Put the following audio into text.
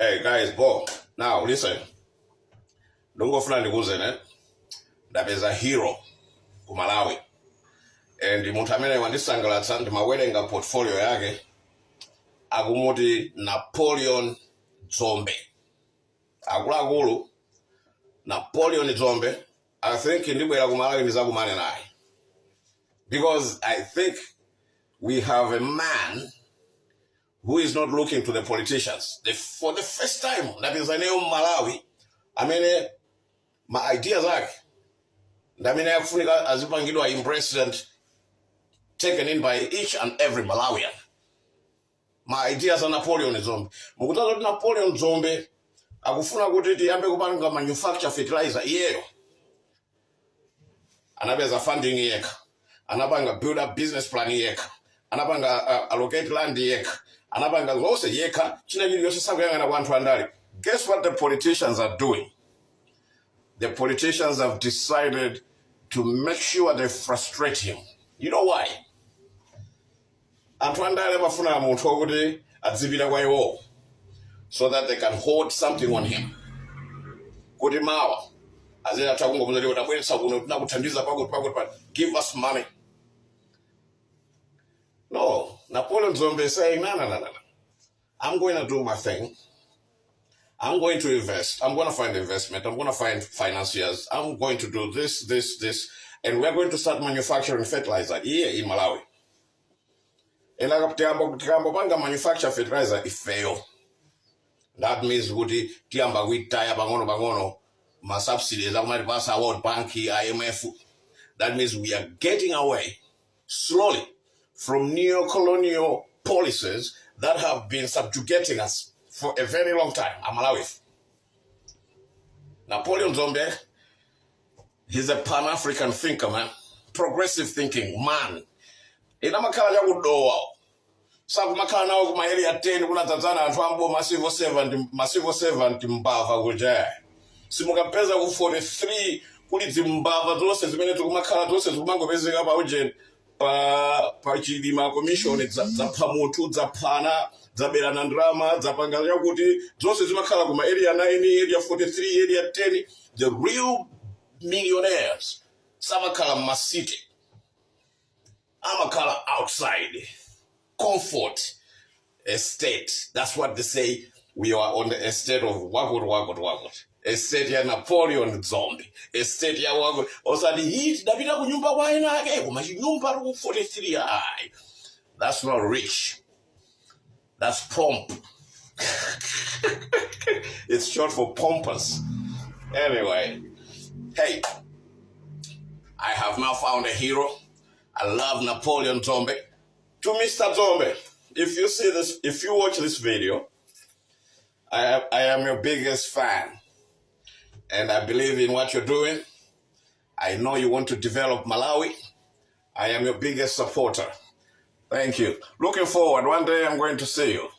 Hey guys, Bob. Now listen. Don't go flying the goosen, That is a hero ku Malawi. And munthu amene wandisangalatsa ndi mawerenga portfolio yake akumuti Napoleon Dzombe. Akuluakulu Napoleon Dzombe, I think ndibwera ku Malawi ndizakumane naye. Because I think we have a man who is not looking to the politicians. For the first time, that is in Malawi, my ideas are, Africa embraced and taken in by each and every Malawian. My ideas are Napoleon Dzombe. Mukutaka Napoleon Dzombe, akufuna kuti tiyambe kupanga manufacture fertilizer iyeyo. Anapeza funding yeka. Anapanga build up business plan yeka. Anapanga allocate land yeka. Anapanga zose yeka. China yose sakuyangana kwantu andali. Guess what the politicians are doing? The politicians have decided to make sure they frustrate him. You know why? Anthu andali amafuna munthu wokuti adzipita kwa iwo so that they can hold something on him. Kuti mawa azena takungo kuzali utabweretsa kuno tinakuthandiza pakuti give us money. No, Napoleon Dzombe is saying, no. I'm going to do my thing. I'm going to invest. I'm going to find investment. I'm going to find financiers. I'm going to do this. And we're going to start manufacturing fertilizer here in Malawi. And tikambopanga manufacture fertilizer ifeyo. That means kuti tiamba kuitaya bangono ma subsidies akumati World Bank, IMF. That means we are getting away slowly from neo-colonial policies that have been subjugating us for a very long time. Malawi. Napoleon Dzombe, he's a Pan-African thinker, man. Progressive thinking, man. Ina makala ya kudoa. Sabu makala na kuma area 10 kuna tazana anthu ambo massive servant mbava kuja. Simukapeza ku 43 kuli zimbava zose zimene tukumakhala zose zikumangopezeka pa ujeni pa chilima commission za pamutu za pana za berana ndrama za pangalya kuti zose zimakhala kuma area 9 area 43 area 10. The real millionaires samakhala masite amakhala outside comfort estate. That's what they say. We are on the estate of wagot. Estate ya Napoleon Dzombe. Estate ya wagot. Osadi hit Davida kunyumba waina ake kuma nyumba ru 43 ai. That's not rich. That's pomp. It's short for pompous. Anyway, hey, I have now found a hero. I love Napoleon Dzombe. To Mr. Dzombe, if you see this, if you watch this video, I am your biggest fan. And I believe in what you're doing. I know you want to develop Malawi. I am your biggest supporter. Thank you. Looking forward. One day I'm going to see you.